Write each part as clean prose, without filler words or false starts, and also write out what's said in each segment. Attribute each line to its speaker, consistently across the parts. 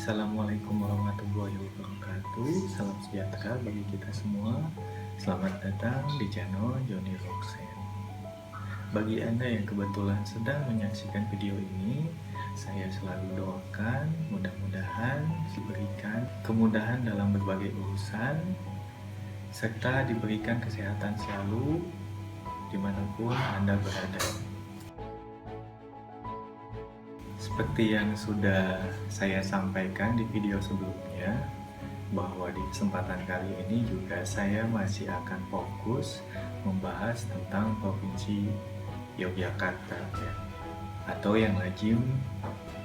Speaker 1: Assalamualaikum warahmatullahi wabarakatuh. Salam sejahtera bagi kita semua. Selamat datang di channel Johnny Roxen. Bagi Anda yang kebetulan sedang menyaksikan video ini, saya selalu doakan mudah-mudahan diberikan kemudahan dalam berbagai urusan, serta diberikan kesehatan selalu dimanapun Anda berada. Seperti yang sudah saya sampaikan di video sebelumnya, bahwa di kesempatan kali ini juga saya masih akan fokus membahas tentang Provinsi Yogyakarta ya, atau yang lazim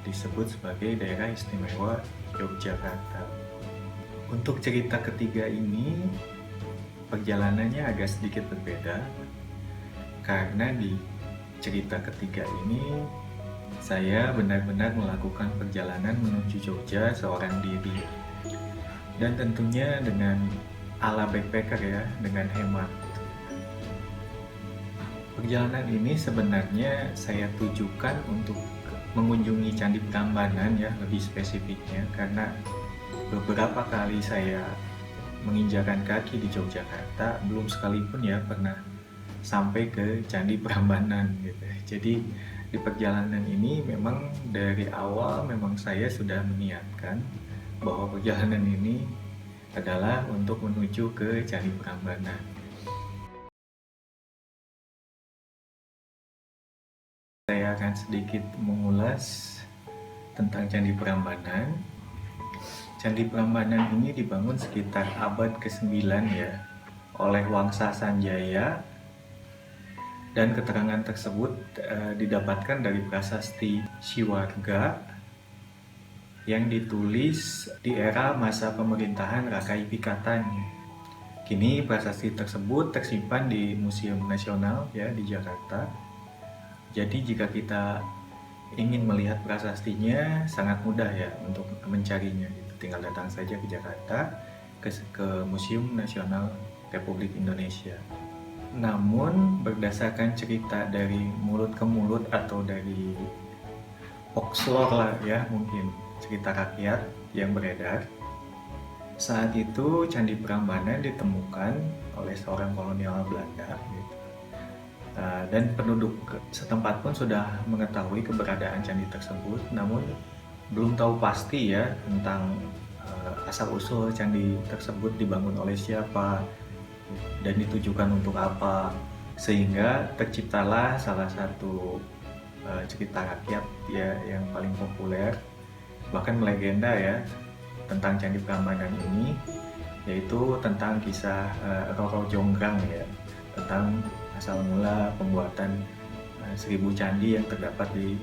Speaker 1: disebut sebagai Daerah Istimewa Yogyakarta. Untuk cerita ketiga ini perjalanannya agak sedikit berbeda, karena di cerita ketiga ini saya benar-benar melakukan perjalanan menuju Jogja seorang diri, dan tentunya dengan ala backpacker ya, dengan hemat. Perjalanan ini sebenarnya saya tujukan untuk mengunjungi Candi Prambanan ya, lebih spesifiknya, karena beberapa kali saya menginjakan kaki di Yogyakarta, belum sekalipun ya pernah sampai ke Candi Prambanan gitu. Jadi di perjalanan ini memang dari awal memang saya sudah meniatkan bahwa perjalanan ini adalah untuk menuju ke Candi Prambanan. Saya akan sedikit mengulas tentang Candi Prambanan. Candi Prambanan ini dibangun sekitar abad ke-9 ya, oleh Wangsa Sanjaya. Dan keterangan tersebut didapatkan dari prasasti Siwarga yang ditulis di era masa pemerintahan Rakai Pikatan. Kini prasasti tersebut tersimpan di Museum Nasional ya di Jakarta. Jadi jika kita ingin melihat prasastinya sangat mudah ya untuk mencarinya. Tinggal datang saja ke Jakarta ke Museum Nasional Republik Indonesia. Namun berdasarkan cerita dari mulut ke mulut atau dari folklore lah ya, mungkin cerita rakyat yang beredar, saat itu Candi Prambanan ditemukan oleh seorang kolonial Belanda gitu. Dan penduduk setempat pun sudah mengetahui keberadaan candi tersebut, namun belum tahu pasti ya tentang asal-usul candi tersebut dibangun oleh siapa dan ditujukan untuk apa, sehingga terciptalah salah satu cerita rakyat ya yang paling populer, bahkan melegenda ya, tentang Candi Prambanan ini, yaitu tentang kisah Roro Jonggrang ya, tentang asal mula pembuatan 1000 candi yang terdapat di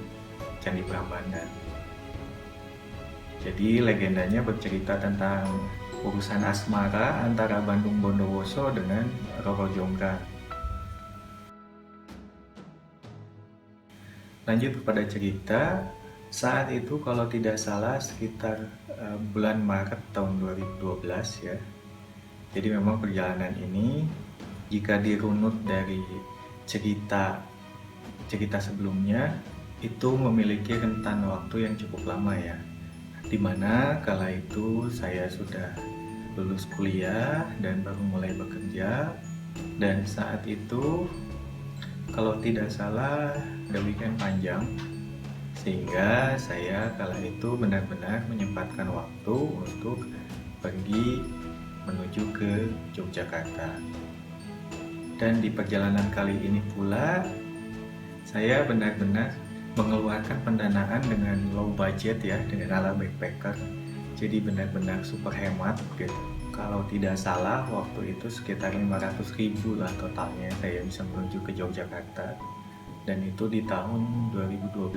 Speaker 1: Candi Prambanan. Jadi legendanya bercerita tentang urusan asmara antara Bandung Bondowoso dengan Roro Jonggrang. Lanjut kepada cerita, saat itu kalau tidak salah sekitar bulan Maret tahun 2012 ya. Jadi memang perjalanan ini jika dirunut dari cerita sebelumnya itu memiliki rentan waktu yang cukup lama ya, dimana kala itu saya sudah lulus kuliah dan baru mulai bekerja, dan saat itu kalau tidak salah ada weekend panjang, sehingga saya kala itu benar-benar menyempatkan waktu untuk pergi menuju ke Yogyakarta. Dan di perjalanan kali ini pula saya benar-benar mengeluarkan pendanaan dengan low budget ya, dengan ala backpacker. Jadi benar-benar super hemat gitu. Kalau tidak salah waktu itu sekitar 500.000 lah totalnya saya bisa menuju ke Yogyakarta, dan itu di tahun 2012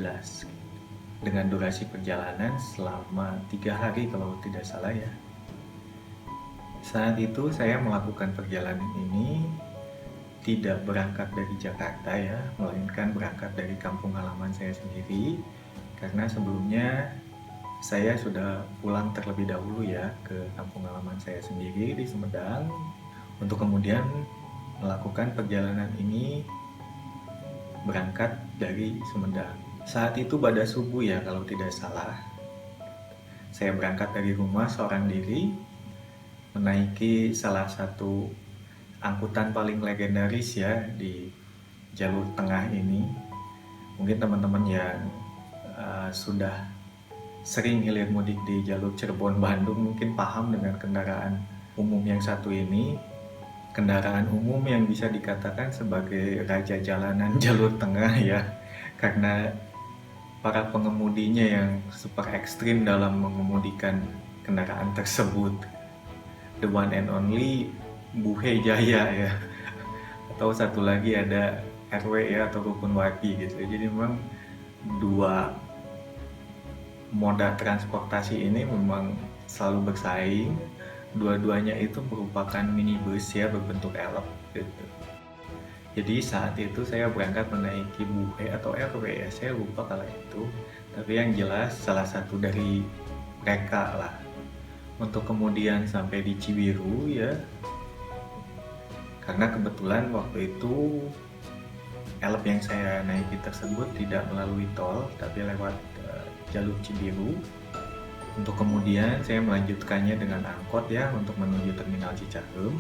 Speaker 1: dengan durasi perjalanan selama 3 hari kalau tidak salah ya. Saat itu saya melakukan perjalanan ini tidak berangkat dari Jakarta ya, melainkan berangkat dari kampung halaman saya sendiri, karena sebelumnya saya sudah pulang terlebih dahulu ya ke kampung halaman saya sendiri di Sumedang, untuk kemudian melakukan perjalanan ini berangkat dari Sumedang. Saat itu pada subuh ya kalau tidak salah. saya berangkat dari rumah seorang diri, menaiki salah satu angkutan paling legendaris ya di jalur tengah ini. Mungkin teman-teman yang sudah sering hilir mudik di jalur Cirebon Bandung mungkin paham dengan kendaraan umum yang satu ini. Kendaraan umum yang bisa dikatakan sebagai raja jalanan jalur tengah ya, karena para pengemudinya yang super ekstrim dalam mengemudikan kendaraan tersebut. The one and only Buhe Jaya ya, atau satu lagi ada RW ya, atau Rukun Wati gitu. Jadi memang dua moda transportasi ini memang selalu bersaing. Dua-duanya itu merupakan minibus ya, berbentuk elep gitu. Jadi saat itu saya berangkat menaiki Buhe atau RW ya, saya lupa kalau itu. Tapi yang jelas salah satu dari mereka lah. Untuk kemudian sampai di Cibiru ya, karena kebetulan waktu itu elep yang saya naiki tersebut tidak melalui tol, tapi lewat jalur Cibiru. Untuk kemudian saya melanjutkannya dengan angkot ya, untuk menuju terminal Cicahem.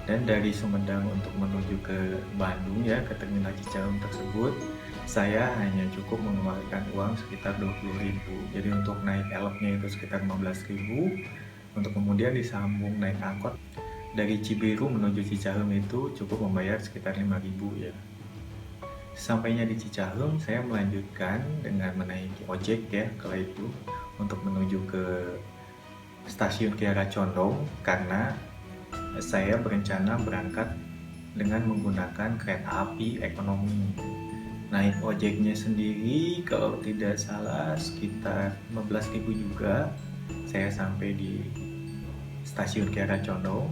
Speaker 1: Dan dari Sumedang untuk menuju ke Bandung ya, ke terminal Cicahem tersebut, saya hanya cukup mengeluarkan uang sekitar 20.000. Jadi untuk naik elopnya itu sekitar 15.000. Untuk kemudian disambung naik angkot dari Cibiru menuju Cicahem itu cukup membayar sekitar 5.000 ya. Sampainya di Cicahem, saya melanjutkan dengan menaiki ojek ya kala itu untuk menuju ke stasiun Kiara Condong, karena saya berencana berangkat dengan menggunakan kereta api ekonomi. Naik ojeknya sendiri kalau tidak salah sekitar 15.000 juga. Saya sampai di stasiun Kiara Condong,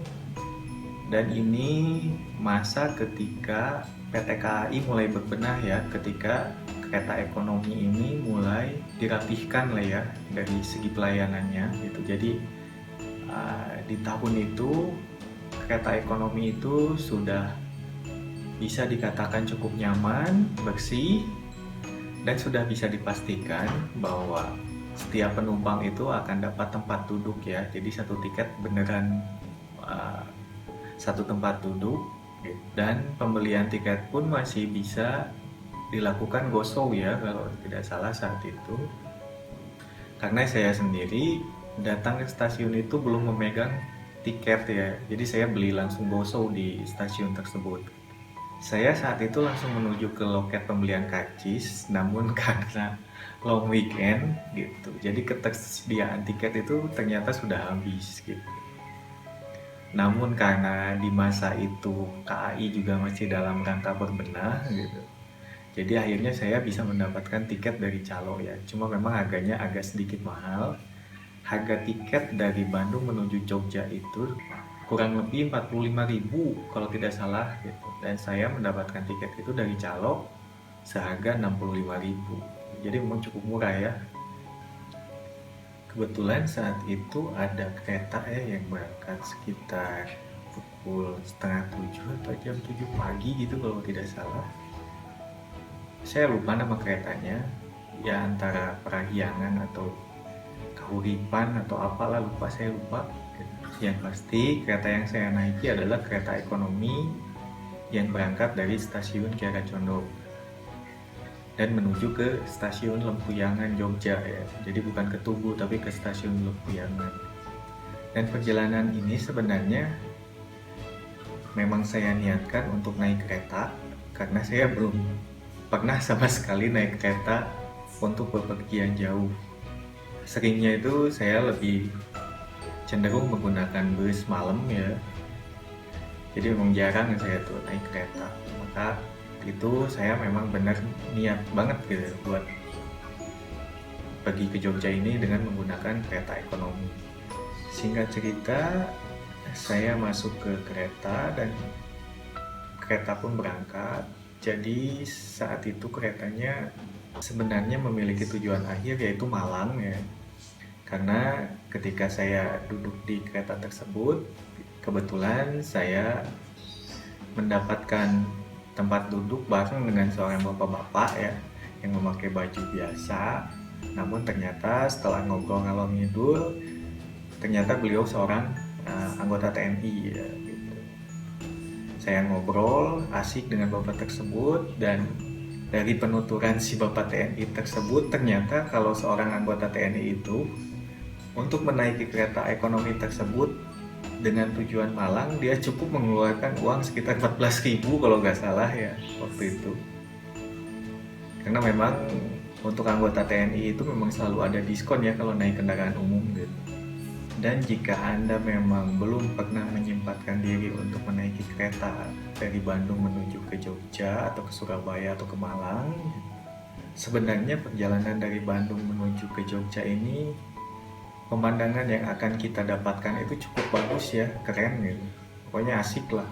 Speaker 1: dan ini masa ketika PT KAI mulai berbenah ya, ketika kereta ekonomi ini mulai dirapihkan lah ya dari segi pelayanannya gitu. Jadi di tahun itu kereta ekonomi itu sudah bisa dikatakan cukup nyaman, bersih, dan sudah bisa dipastikan bahwa setiap penumpang itu akan dapat tempat duduk ya. Jadi satu tiket beneran satu tempat duduk, dan pembelian tiket pun masih bisa dilakukan go-show ya kalau tidak salah saat itu. Karena saya sendiri datang ke stasiun itu belum memegang tiket ya, jadi saya beli langsung go-show di stasiun tersebut. Saya saat itu langsung menuju ke loket pembelian karcis, namun karena long weekend gitu, jadi ketersediaan tiket itu ternyata sudah habis gitu. Namun karena di masa itu KAI juga masih dalam rangka berbenah gitu, jadi akhirnya saya bisa mendapatkan tiket dari Calo ya. Cuma memang harganya agak sedikit mahal. Harga tiket dari Bandung menuju Jogja itu kurang lebih 45.000 kalau tidak salah gitu. Dan saya mendapatkan tiket itu dari Calo seharga 65.000. Jadi memang cukup murah ya. Kebetulan saat itu ada kereta ya yang berangkat sekitar pukul setengah 7 atau jam 7 pagi gitu kalau tidak salah. Saya lupa nama keretanya, ya antara Parahyangan atau Kahuripan atau apalah, lupa, saya lupa. Yang pasti kereta yang saya naiki adalah kereta ekonomi yang berangkat dari stasiun Kiara Condong dan menuju ke stasiun Lempuyangan Jogja ya. Jadi bukan ke Tugu tapi ke stasiun Lempuyangan. Dan perjalanan ini sebenarnya memang saya niatkan untuk naik kereta karena saya belum pernah sama sekali naik kereta untuk bepergian jauh. Seringnya itu saya lebih cenderung menggunakan bus malam ya. Jadi memang jarang saya tuh naik kereta. Maka itu saya memang benar niat banget gitu buat pergi ke Jogja ini dengan menggunakan kereta ekonomi. Singkat cerita, saya masuk ke kereta dan kereta pun berangkat. Jadi saat itu keretanya sebenarnya memiliki tujuan akhir yaitu Malang ya. Karena ketika saya duduk di kereta tersebut, kebetulan saya mendapatkan tempat duduk bareng dengan seorang bapak-bapak ya yang memakai baju biasa. Namun ternyata setelah ngobrol ngalor ngidul, ternyata beliau seorang anggota TNI ya, gitu. Saya ngobrol asik dengan bapak tersebut, dan dari penuturan si bapak TNI tersebut, ternyata kalau seorang anggota TNI itu untuk menaiki kereta ekonomi tersebut dengan tujuan Malang, dia cukup mengeluarkan uang sekitar 14.000 kalau nggak salah ya waktu itu. Karena memang untuk anggota TNI itu memang selalu ada diskon ya kalau naik kendaraan umum gitu. Dan jika Anda memang belum pernah menyempatkan diri untuk menaiki kereta dari Bandung menuju ke Jogja atau ke Surabaya atau ke Malang, sebenarnya perjalanan dari Bandung menuju ke Jogja ini, pemandangan yang akan kita dapatkan itu cukup bagus ya, keren gitu. Pokoknya asik lah.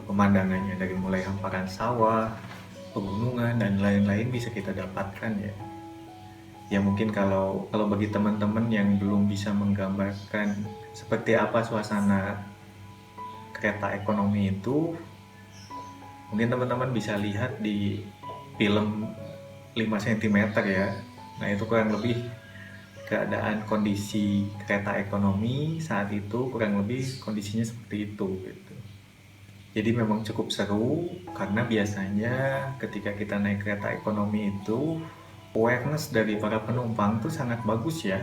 Speaker 1: Pemandangannya dari mulai hamparan sawah, pegunungan dan lain-lain bisa kita dapatkan ya. Ya mungkin kalau bagi teman-teman yang belum bisa menggambarkan seperti apa suasana kereta ekonomi itu, mungkin teman-teman bisa lihat di film 5 cm ya. Nah itu kurang lebih keadaan kondisi kereta ekonomi saat itu, kurang lebih kondisinya seperti itu gitu. Jadi memang cukup seru karena biasanya ketika kita naik kereta ekonomi itu awareness dari para penumpang tuh sangat bagus ya.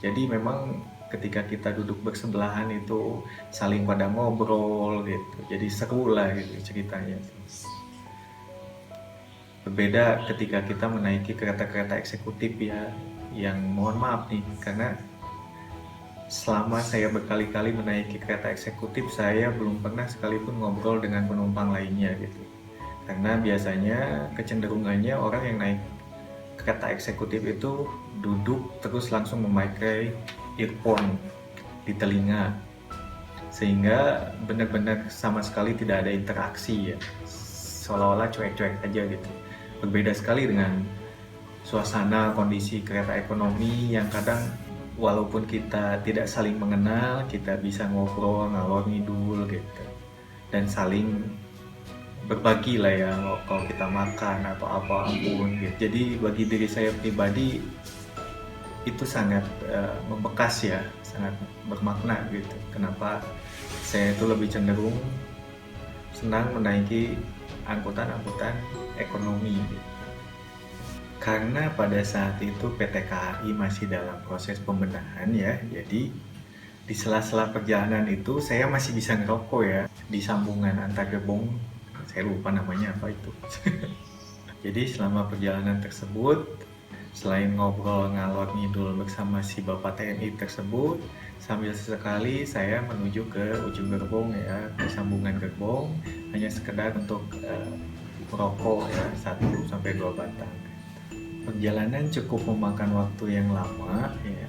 Speaker 1: Jadi memang ketika kita duduk bersebelahan itu saling pada ngobrol gitu. Jadi seru lah gitu ceritanya. Berbeda ketika kita menaiki kereta-kereta eksekutif ya, yang mohon maaf nih karena selama saya berkali-kali menaiki kereta eksekutif, saya belum pernah sekalipun ngobrol dengan penumpang lainnya gitu. Karena biasanya kecenderungannya orang yang naik kereta eksekutif itu duduk terus langsung memakai earphone di telinga, sehingga benar-benar sama sekali tidak ada interaksi ya, seolah-olah cuek-cuek aja gitu. Berbeda sekali dengan suasana kondisi kereta ekonomi yang kadang walaupun kita tidak saling mengenal, kita bisa ngobrol ngalor ngidul gitu, dan saling berbagi lah ya kalau kita makan atau apapun gitu. Jadi bagi diri saya pribadi itu sangat membekas ya, sangat bermakna gitu. Kenapa saya itu lebih cenderung senang menaiki angkutan-angkutan ekonomi gitu. Karena pada saat itu PT KAI masih dalam proses pembenahan ya, jadi di sela-sela perjalanan itu saya masih bisa ngerokok ya di sambungan antar gerbong, saya lupa namanya apa itu. Jadi selama perjalanan tersebut, selain ngobrol ngalor ngidul bersama si bapak TNI tersebut, sambil sesekali saya menuju ke ujung gerbong ya, ke sambungan gerbong, hanya sekedar untuk merokok ya, 1-2 batang. Perjalanan cukup memakan waktu yang lama ya,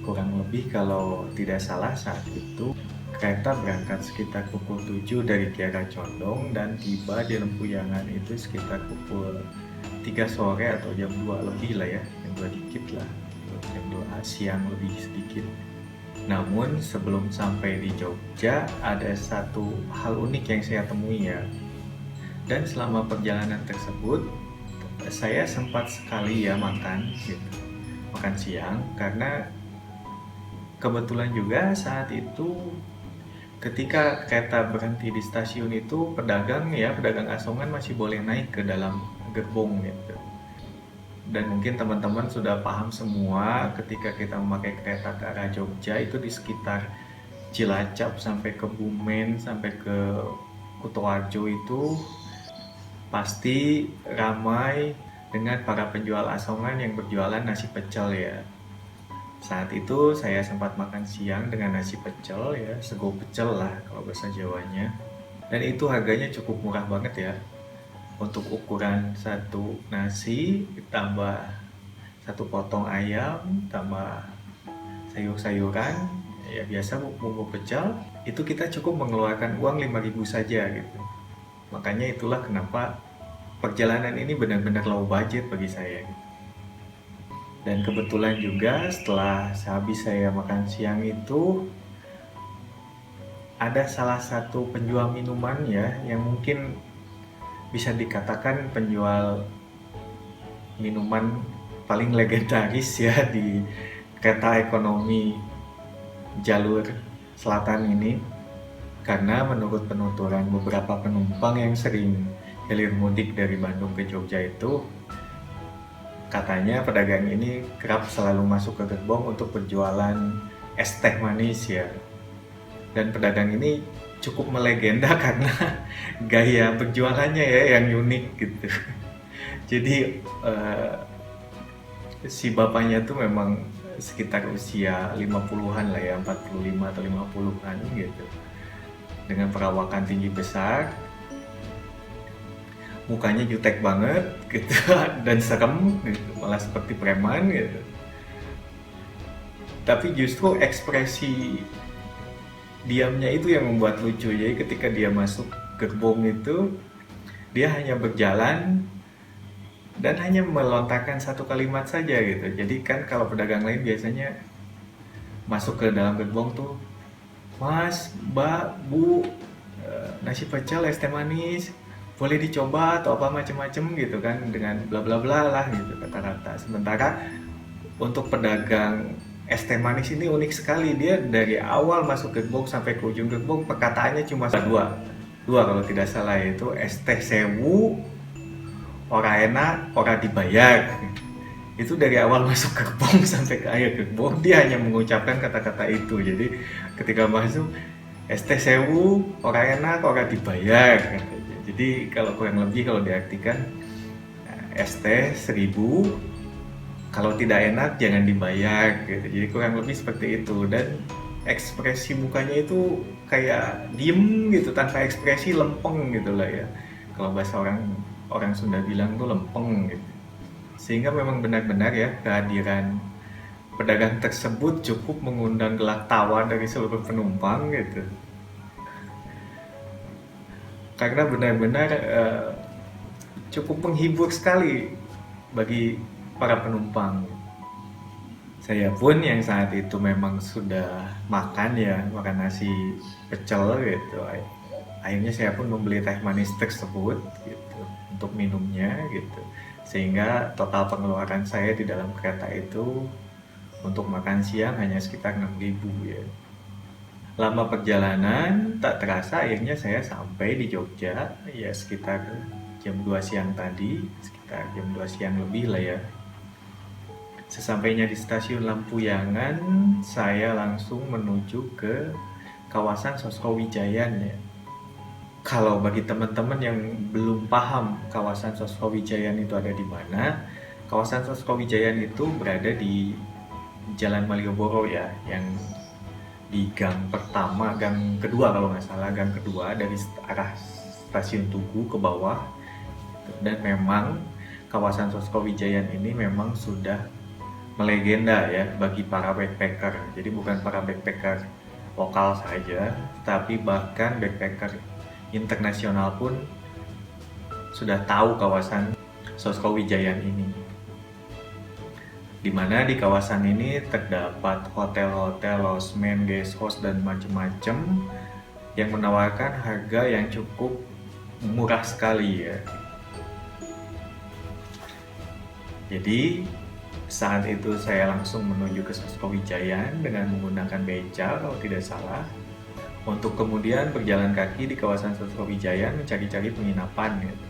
Speaker 1: kurang lebih kalau tidak salah saat itu kereta berangkat sekitar pukul 7 dari Kiara Condong dan tiba di Lempuyangan itu sekitar pukul 3 sore atau jam 2 lebih lah ya, jam 2 dikit lah, jam 2 siang lebih sedikit. Namun sebelum sampai di Jogja ada satu hal unik yang saya temui ya, dan selama perjalanan tersebut saya sempat sekali ya makan gitu, makan siang, karena kebetulan juga saat itu ketika kereta berhenti di stasiun itu pedagang asongan masih boleh naik ke dalam gerbong gitu. Dan mungkin teman-teman sudah paham semua ketika kita memakai kereta ke arah Jogja itu di sekitar Cilacap sampai ke Bumen sampai ke Kutoarjo itu pasti ramai dengan para penjual asongan yang berjualan nasi pecel ya. Saat itu saya sempat makan siang dengan nasi pecel ya, sego pecel lah kalau bahasa Jawanya. Dan itu harganya cukup murah banget ya. Untuk ukuran satu nasi tambah satu potong ayam tambah sayur-sayuran ya, biasa bumbu pecel, itu kita cukup mengeluarkan uang 5.000 saja gitu. Makanya itulah kenapa perjalanan ini benar-benar low budget bagi saya. Dan kebetulan juga setelah habis saya makan siang itu ada salah satu penjual minuman ya, yang mungkin bisa dikatakan penjual minuman paling legendaris ya di kereta ekonomi jalur selatan ini, karena menurut penuturan beberapa penumpang yang sering hilir mudik dari Bandung ke Jogja itu, katanya pedagang ini kerap selalu masuk ke gerbong untuk berjualan es teh manis ya. Dan pedagang ini cukup melegenda karena gaya berjualannya ya yang unik gitu. Jadi si bapaknya tuh memang sekitar usia 50-an lah ya, 45 atau 50-an gitu. Dengan perawakan tinggi besar, mukanya jutek banget gitu dan serem gitu, malah seperti preman gitu. Tapi justru ekspresi diamnya itu yang membuat lucu. Jadi ketika dia masuk gerbong itu, dia hanya berjalan dan hanya melontarkan satu kalimat saja gitu. Jadi kan kalau pedagang lain biasanya masuk ke dalam gerbong tuh, Mas, Mbak, Bu, nasi pecel, es teh manis, boleh dicoba atau apa macam-macam gitu kan, dengan bla bla bla lah gitu kata-kata. Sementara untuk pedagang es teh manis ini unik sekali, dia dari awal masuk gerbong sampai ke ujung gerbong perkataannya cuma dua kalau tidak salah, yaitu es teh sewu, ora enak, ora dibayar. Itu dari awal masuk gerbong sampai ke akhir gerbong dia hanya mengucapkan kata-kata itu. Jadi ketika masuk, es teh sewu, ora enak, ora dibayar katanya. Jadi kalau kurang lebih kalau diartikan, es teh 1000, kalau tidak enak jangan dibayar gitu. Jadi kurang lebih seperti itu. Dan ekspresi mukanya itu kayak diem gitu, tanpa ekspresi, lempeng gitu lah ya. Kalau bahasa orang Sunda bilang tuh lempeng gitu. Sehingga memang benar-benar ya kehadiran pedagang tersebut cukup mengundang gelak tawa dari seluruh penumpang gitu. Karena benar-benar cukup menghibur sekali bagi para penumpang. Saya pun yang saat itu memang sudah makan nasi pecel gitu. Akhirnya saya pun membeli teh manis tersebut gitu untuk minumnya gitu. Sehingga total pengeluaran saya di dalam kereta itu untuk makan siang hanya sekitar 6.000 ya. Lama perjalanan, tak terasa akhirnya saya sampai di Jogja ya sekitar jam 2 siang tadi, sekitar jam 2 siang lebih lah ya. Sesampainya di stasiun Lampuyangan, saya langsung menuju ke kawasan Sosrawijayan ya. Kalau bagi teman-teman yang belum paham kawasan Sosrawijayan itu ada di mana, kawasan Sosrawijayan itu berada di Jalan Malioboro ya, yang di gang kedua kalau nggak salah, gang kedua dari arah stasiun Tugu ke bawah. Dan memang kawasan Sosrawijayan ini memang sudah melegenda ya bagi para backpacker. Jadi bukan para backpacker lokal saja, tapi bahkan backpacker internasional pun sudah tahu kawasan Sosrawijayan ini. Di mana di kawasan ini terdapat hotel-hotel, losmen, guest house dan macam-macam yang menawarkan harga yang cukup murah sekali ya. Jadi saat itu saya langsung menuju ke Sosrawijayan dengan menggunakan beca kalau tidak salah, untuk kemudian berjalan kaki di kawasan Sosrawijayan mencari-cari penginapan gitu.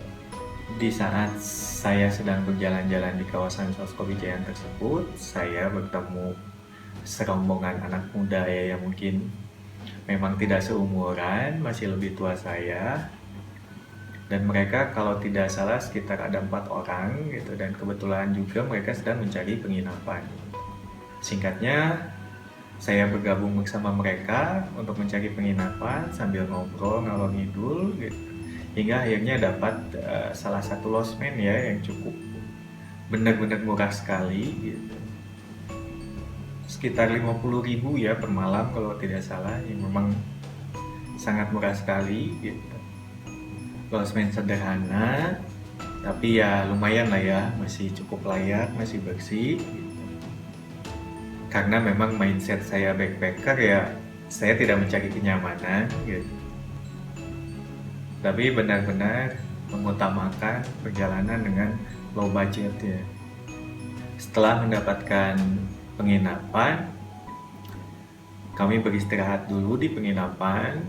Speaker 1: Di saat saya sedang berjalan-jalan di kawasan Sosrawijayan tersebut, saya bertemu serombongan anak muda ya yang mungkin memang tidak seumuran, masih lebih tua saya. Dan mereka kalau tidak salah sekitar ada 4 orang gitu, dan kebetulan juga mereka sedang mencari penginapan. Singkatnya, saya bergabung bersama mereka untuk mencari penginapan sambil ngobrol ngalor ngidul gitu. Hingga akhirnya dapat salah satu losmen ya yang cukup benar-benar murah sekali gitu. Sekitar 50.000 ya per malam kalau tidak salah, yang memang sangat murah sekali gitu. Losmen sederhana tapi ya lumayan lah ya, masih cukup layak, masih bersih gitu. Karena memang mindset saya backpacker ya, saya tidak mencari kenyamanan gitu, tapi benar-benar mengutamakan perjalanan dengan low budget ya. Setelah mendapatkan penginapan, kami beristirahat dulu di penginapan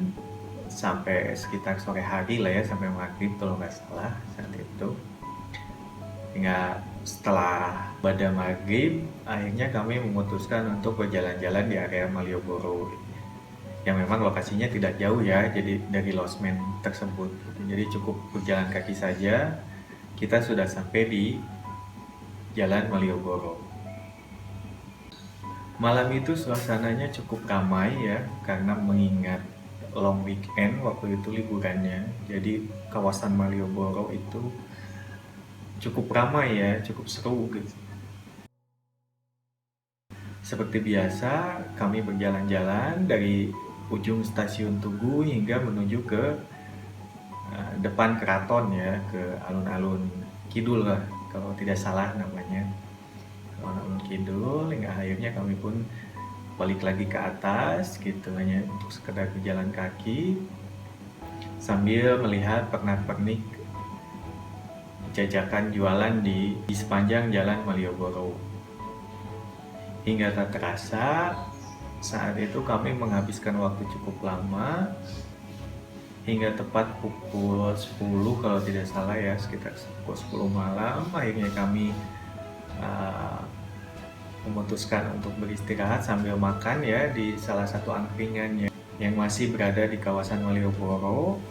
Speaker 1: sampai sekitar sore hari lah ya, sampai maghrib kalau nggak salah saat itu. Hingga setelah pada maghrib, akhirnya kami memutuskan untuk berjalan-jalan di area Malioboro, yang memang lokasinya tidak jauh ya, jadi dari losmen tersebut. Jadi cukup berjalan kaki saja, kita sudah sampai di Jalan Malioboro. Malam itu suasananya cukup ramai ya, karena mengingat long weekend waktu itu liburannya. Jadi kawasan Malioboro itu cukup ramai ya, cukup seru gitu. Seperti biasa, kami berjalan-jalan dari ujung stasiun Tugu hingga menuju ke depan keraton ya, ke alun-alun Kidul lah, kalau tidak salah namanya. Alun-alun Kidul, hingga akhirnya kami pun balik lagi ke atas gitu, hanya untuk sekedar berjalan kaki sambil melihat pernak-pernik jajakan jualan di sepanjang Jalan Malioboro. Hingga tak terasa, saat itu kami menghabiskan waktu cukup lama, hingga tepat pukul 10 kalau tidak salah ya, sekitar pukul 10 malam, akhirnya kami memutuskan untuk beristirahat sambil makan ya di salah satu angkringan yang masih berada di kawasan Malioboro.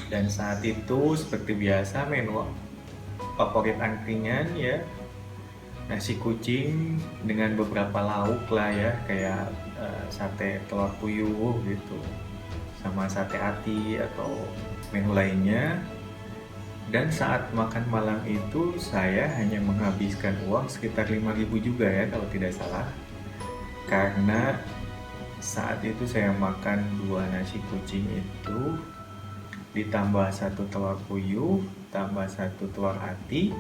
Speaker 1: Dan saat itu seperti biasa menu favorit angkringan ya, nasi kucing dengan beberapa lauk lah ya, kayak sate telur puyuh gitu, sama sate ati atau menu lainnya. Dan saat makan malam itu saya hanya menghabiskan uang sekitar 5.000 juga ya kalau tidak salah, karena saat itu saya makan 2 nasi kucing itu ditambah 1 telur puyuh, tambah 1 telur ati,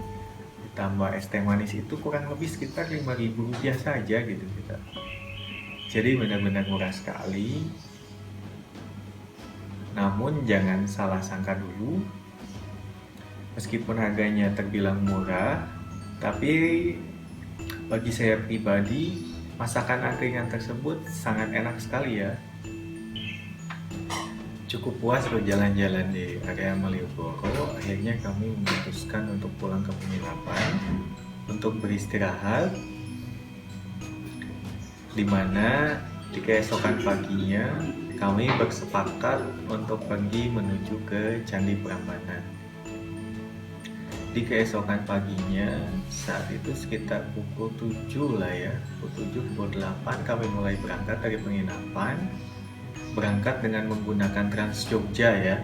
Speaker 1: ditambah es teh manis, itu kurang lebih sekitar 5.000 rupiah saja gitu kita. Jadi benar-benar murah sekali. Namun jangan salah sangka dulu, meskipun harganya terbilang murah, tapi bagi saya pribadi masakan angkringan tersebut sangat enak sekali ya. Cukup puas berjalan-jalan di area Malioboro, akhirnya kami memutuskan untuk pulang ke penginapan untuk beristirahat, dimana di keesokan paginya kami bersepakat untuk pergi menuju ke Candi Prambanan. Di keesokan paginya, saat itu sekitar pukul 7 lah ya, pukul 7, pukul 8 kami mulai berangkat dari penginapan. Berangkat dengan menggunakan Trans Jogja ya,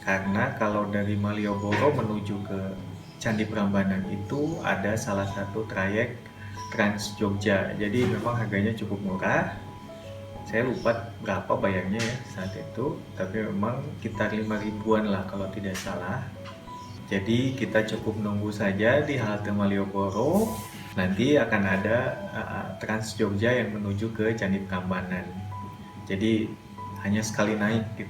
Speaker 1: karena kalau dari Malioboro menuju ke Candi Prambanan itu ada salah satu trayek Trans Jogja, jadi memang harganya cukup murah. Saya lupa berapa bayarnya ya saat itu, tapi memang sekitar 5.000-an lah kalau tidak salah. Jadi kita cukup nunggu saja di halte Malioboro, nanti akan ada Trans Jogja yang menuju ke Candi Prambanan. Jadi hanya sekali naik gitu.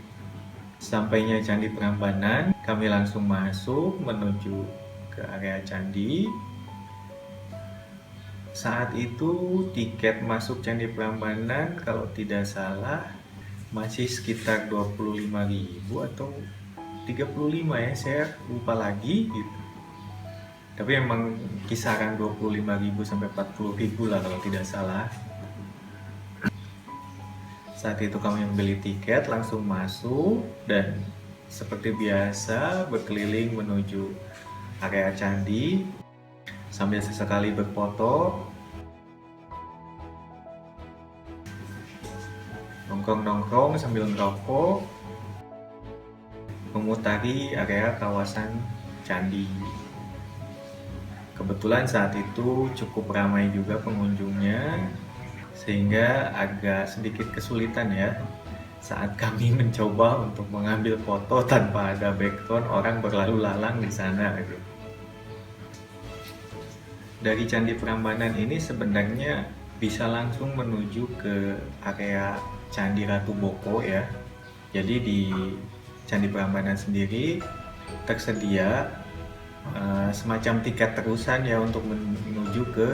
Speaker 1: Sampainya Candi Prambanan, kami langsung masuk menuju ke area candi. Saat itu tiket masuk Candi Prambanan kalau tidak salah masih sekitar 25.000 atau 35 ya, saya lupa lagi gitu. Tapi memang kisaran 25.000 sampai 40.000 lah kalau tidak salah. Saat itu kami membeli tiket, langsung masuk, dan seperti biasa berkeliling menuju area candi sambil sesekali berfoto, nongkrong-nongkrong sambil ngerokok, memutari area kawasan candi. Kebetulan saat itu cukup ramai juga pengunjungnya, sehingga agak sedikit kesulitan ya saat kami mencoba untuk mengambil foto tanpa ada background orang berlalu lalang di sana gitu. Dari Candi Prambanan ini sebenarnya bisa langsung menuju ke area Candi Ratu Boko ya. Jadi di Candi Prambanan sendiri tersedia semacam tiket terusan ya untuk menuju ke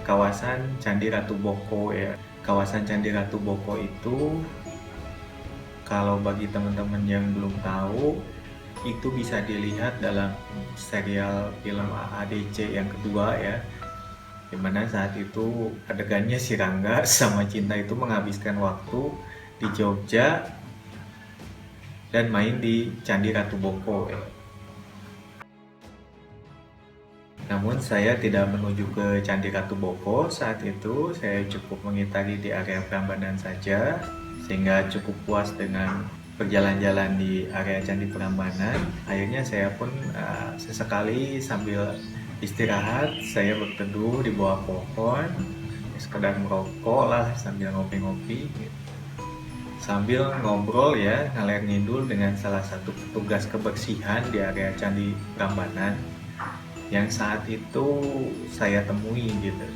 Speaker 1: kawasan Candi Ratu Boko ya. Kawasan Candi Ratu Boko itu kalau bagi teman-teman yang belum tahu, itu bisa dilihat dalam serial film AADC yang kedua ya, dimana saat itu adegannya si Rangga sama Cinta itu menghabiskan waktu di Jogja dan main di Candi Ratu Boko ya. Namun saya tidak menuju ke Candi Ratu Boko saat itu, saya cukup mengitari di area Prambanan saja, sehingga cukup puas dengan berjalan-jalan di area Candi Prambanan. Akhirnya saya pun sesekali sambil istirahat, saya berteduh di bawah pohon, sekedar merokok lah sambil ngopi-ngopi, sambil ngobrol ya, ngalir ngidul dengan salah satu petugas kebersihan di area Candi Prambanan yang saat itu saya temui gitu.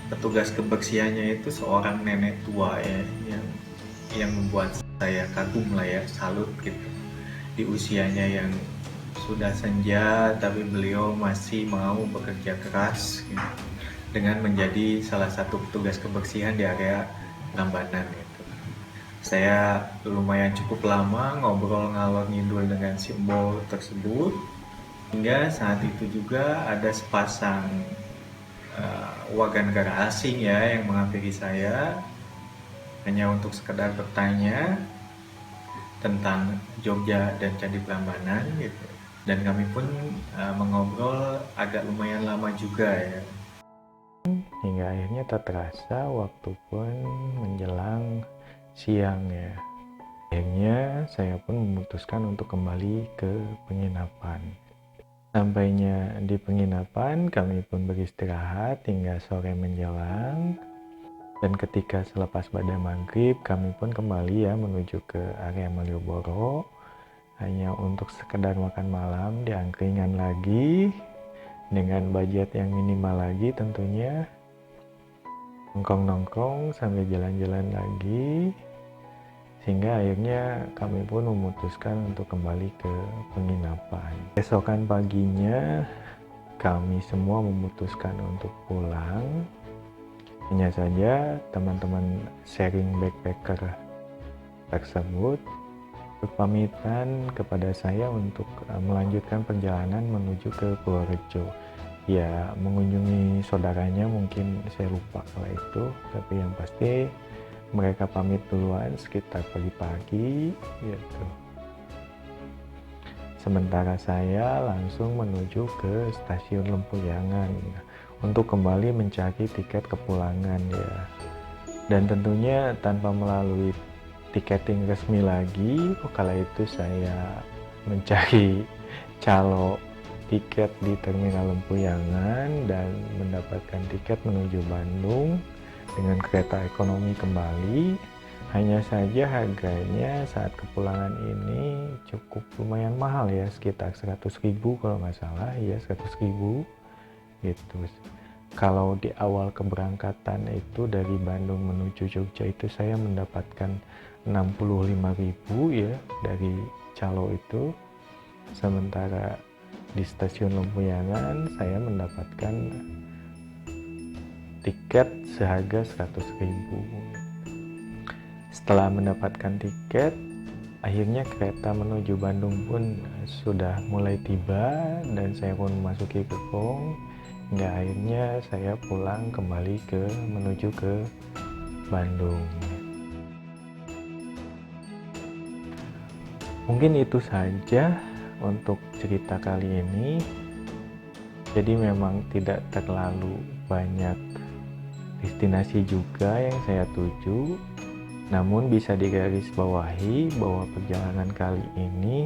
Speaker 1: Petugas kebersihannya itu seorang nenek tua ya, yang membuat saya kagum lah ya, salut gitu. Di usianya yang sudah senja, tapi beliau masih mau bekerja keras gitu, dengan menjadi salah satu petugas kebersihan di area Prambanan gitu. Saya lumayan cukup lama ngobrol ngalor ngidul dengan simbol tersebut. Hingga saat itu juga ada sepasang warga negara asing ya yang menghampiri saya hanya untuk sekedar bertanya tentang Jogja dan Candi Prambanan gitu. Dan kami pun mengobrol agak lumayan lama juga ya.
Speaker 2: Hingga akhirnya tak terasa waktu pun menjelang siang ya. Akhirnya saya pun memutuskan untuk kembali ke penginapan. Sampainya di penginapan, kami pun beristirahat hingga sore menjelang. Dan ketika selepas pada maghrib, kami pun kembali ya menuju ke area Malioboro. Hanya untuk sekedar makan malam di angkringan lagi. Dengan budget yang minimal lagi tentunya. Nongkrong-nongkrong sambil jalan-jalan lagi. Sehingga akhirnya kami pun memutuskan untuk kembali ke penginapan. Besokan paginya kami semua memutuskan untuk pulang. Hanya saja teman-teman sharing backpacker tersebut berpamitan kepada saya untuk melanjutkan perjalanan menuju ke Purworejo. Ya, mengunjungi saudaranya, mungkin saya lupa kala itu, tapi yang pasti mereka pamit duluan sekitar pagi-pagi gitu. Sementara saya langsung menuju ke stasiun Lempuyangan untuk kembali mencari tiket kepulangan ya. Dan tentunya tanpa melalui tiketing resmi lagi, kala itu saya mencari calo tiket di terminal Lempuyangan dan mendapatkan tiket menuju Bandung dengan kereta ekonomi kembali. Hanya saja harganya saat kepulangan ini cukup lumayan mahal ya, sekitar 100.000 kalau nggak salah ya, 100.000 gitu. Kalau di awal keberangkatan itu dari Bandung menuju Jogja itu saya mendapatkan 65.000 ya dari calo itu. Sementara di stasiun Lempuyangan saya mendapatkan tiket seharga 100.000. Setelah mendapatkan tiket, akhirnya kereta menuju Bandung pun sudah mulai tiba dan saya pun memasuki gerbong. Hingga akhirnya saya pulang kembali menuju ke Bandung. Mungkin itu saja untuk cerita kali ini. Jadi memang tidak terlalu banyak destinasi juga yang saya tuju, namun bisa digarisbawahi bahwa perjalanan kali ini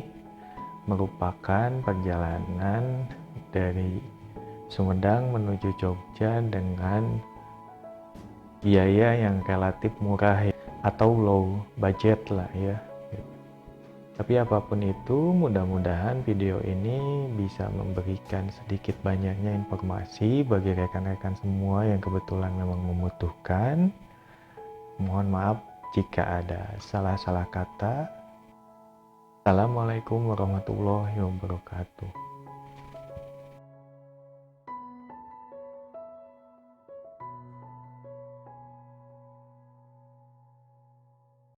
Speaker 2: merupakan perjalanan dari Sumedang menuju Jogja dengan biaya yang relatif murah ya, atau low budget lah ya. Tapi apapun itu, mudah-mudahan video ini bisa memberikan sedikit banyaknya informasi bagi rekan-rekan semua yang kebetulan memang membutuhkan. Mohon maaf jika ada salah-salah kata. Assalamualaikum warahmatullahi wabarakatuh.